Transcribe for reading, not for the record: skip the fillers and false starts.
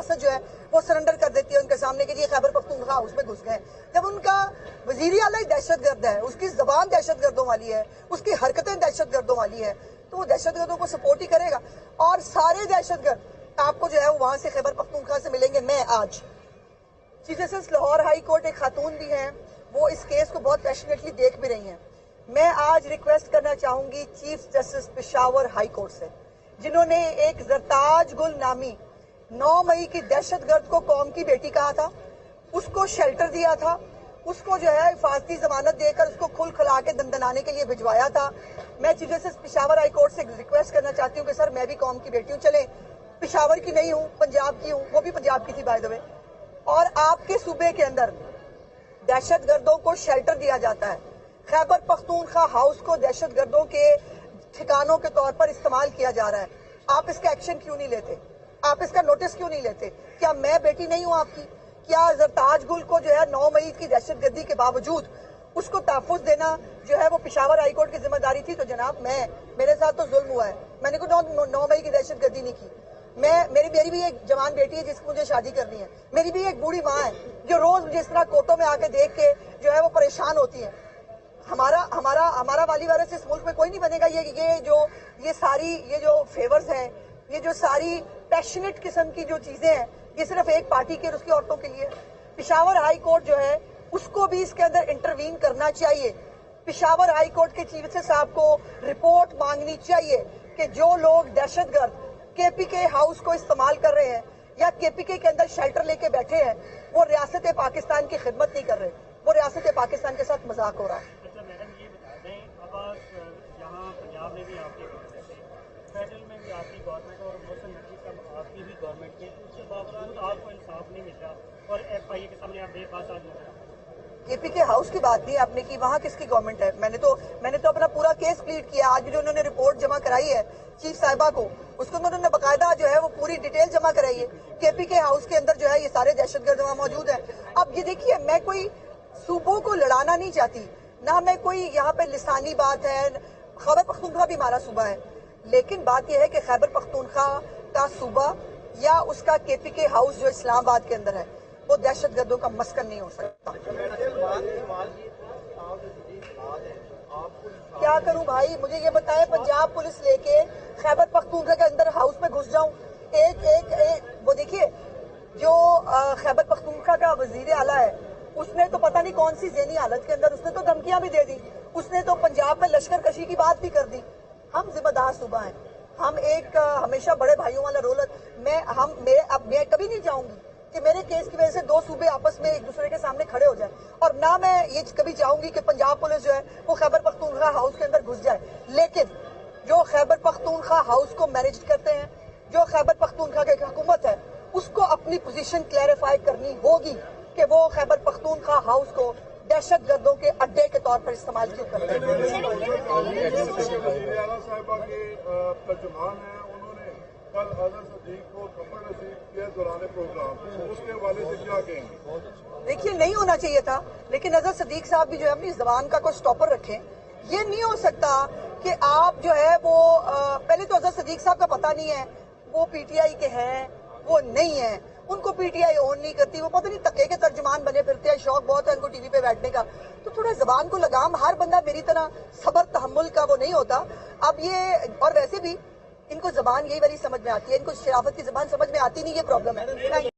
रियासत जो है वो सरेंडर कर देती है उनके सामने कि ये खैबर पख्तूनख्वा हाउस में घुस गए। जब उनका वजीर आला दहशतगर्द है, उसकी जबान दहशतगर्दों वाली है, उसकी हरकतें दहशतगर्दों वाली है, तो वो दहशतगर्दों को सपोर्ट ही करेगा। और सारे दहशतगर्द आपको जो है वो वहां से खैबर पख्तूनख्वा से मिलेंगे। मैं आज chief justice Lahore high court एक खातून भी हैं, वो इस केस को बहुत पैशनेटली देख भी रही हैं। मैं आज रिक्वेस्ट करना चाहूंगी chief justice Peshawar high court से, जिन्होंने एक जरताज गुल नामी 9 मई की दहशतगर्द को कौम की बेटी कहा था, उसको शेल्टर दिया था, उसको जो है हिफाजती जमानत देकर उसको खुल खिला के दंदनाने के लिए भिजवाया था। मैं chief justice Peshawar high court से रिक्वेस्ट करना चाहती हूँ कि सर मैं भी कौम की बेटी हूँ, चले पेशावर की नहीं हूँ, पंजाब की हूँ, वो भी पंजाब की थी बाय द वे, और आपके सूबे के अंदर दहशतगर्दों को शेल्टर दिया जाता है। खैबर पख्तूनख्वा हाउस को दहशतगर्दों के ठिकानों के तौर पर इस्तेमाल किया जा रहा है। आप इसका एक्शन क्यों नहीं लेते? आप इसका नोटिस क्यों नहीं लेते? क्या मैं बेटी नहीं हूं आपकी? क्या जरताज गुल को जो है 9 मई की दहशतगर्दी के बावजूद उसको तहफ़्फ़ुज़ देना जो है वो पेशावर हाई कोर्ट की जिम्मेदारी थी? तो जनाब मेरे साथ तो जुल्म हुआ है, मैंने को 9 मई की दहशतगर्दी नहीं की। मेरी भी एक जवान बेटी है जिसको मुझे शादी करनी है, मेरी भी एक बूढ़ी माँ है जो रोज मुझे इस तरह कोटों में आके देख के जो है वो परेशान होती है। हमारा वाली वारस इस मुल्क में कोई नहीं बनेगा। ये जो फेवर्स हैं, ये जो सारी पैशनेट किस्म की जो चीजें हैं, ये सिर्फ एक पार्टी की और उसकी औरतों के लिए। पेशावर हाई कोर्ट जो है उसको भी इसके अंदर इंटरवीन करना चाहिए। पेशावर हाई कोर्ट के चीफ जस्टिस साहब को रिपोर्ट मांगनी चाहिए कि जो लोग दहशतगर्द केपीके हाउस को इस्तेमाल कर रहे हैं या केपीके के अंदर शेल्टर लेके बैठे हैं, वो रियासत पाकिस्तान की खिदमत नहीं कर रहे, वो रियासत पाकिस्तान के साथ मजाक हो रहा है। अच्छा मैडम ये बता दें, अब यहाँ पंजाब में भी आपकी गवर्नमेंट है, फेडरल में भी आपकी गवर्नमेंट और मोहसिन नकवी साहब आपकी भी गवर्नमेंट है, उसके बावजूद आपको इंसाफ नहीं मिल रहा और FIA के सामने आप बेबस आज नजर आ रहे हैं। केपीके हाउस की बात नहीं आपने की, वहाँ किसकी गवर्नमेंट है? मैंने तो अपना पूरा केस प्लीड किया। आज भी जो उन्होंने रिपोर्ट जमा कराई है चीफ साहिबा को, उसको उन्होंने बाकायदा जो है वो पूरी डिटेल जमा कराई है। केपीके हाउस के अंदर जो है ये सारे दहशतगर्द वहाँ मौजूद हैं। अब ये देखिए, मैं कोई सूबों को लड़ाना नहीं चाहती, ना मैं कोई यहाँ पे लिसानी बात है। खैबर पख्तूनख्वा भी हमारा सूबा है, लेकिन बात यह है कि खैबर पख्तूनख्वा का सूबा या उसका केपीके हाउस जो इस्लामाबाद के अंदर है वो दहशतगर्दों का मस्कन नहीं हो सकता। क्या करूं भाई, मुझे ये बताएं, पंजाब पुलिस लेके खैबर पख्तूनख्वा के अंदर हाउस में घुस जाऊं? एक वो देखिए, जो खैबर पख्तूनख्वा का वजीर आला है उसने तो पता नहीं कौन सी ज़हनी हालत के अंदर उसने तो धमकियां भी दे दी, उसने तो पंजाब में लश्कर कशी की बात भी कर दी। हम जिम्मेदार सूबा हैं, हम एक हमेशा बड़े भाइयों वाला रोल। मैं कभी नहीं चाहूंगी कि मेरे केस की वजह से दो सूबे आपस में एक दूसरे के सामने खड़े हो जाए, और ना मैं ये कभी चाहूंगी कि पंजाब पुलिस जो है वो खैबर पख्तूनख्वा हाउस के अंदर घुस जाए। लेकिन जो खैबर पख्तूनख्वा हाउस को मैनेज करते हैं, जो खैबर पख्तूनख्वा की हुकूमत है, उसको अपनी पोजीशन क्लैरिफाई करनी होगी कि वो खैबर पख्तूनख्वा हाउस को दहशतगर्दों के अड्डे के तौर पर इस्तेमाल क्यों करते हैं। कल अजहर सदीक को कपड़ नसीब किया दौरान प्रोग्राम, उसके हवाले से क्या कहेंगे? देखिए, नहीं होना चाहिए था, लेकिन अजहर सदीक साहब भी जो है अपनी जबान का कोई स्टॉपर रखें। ये नहीं हो सकता कि आप जो है वो पहले तो अजहर सदीक साहब का पता नहीं है वो PTI के हैं, वो नहीं है, उनको PTI ओन नहीं करती, वो पता नहीं तके के तर्जुमान बने फिरते हैं, शौक बहुत है उनको टीवी पे बैठने का। तो थोड़ा जबान को लगाम, हर बंदा मेरी तरह सबर तहम्मुल का वो नहीं होता। अब ये, और वैसे भी इनको जबान यही वाली समझ में आती है, इनको शराफत की जबान समझ में आती नहीं, ये प्रॉब्लम है।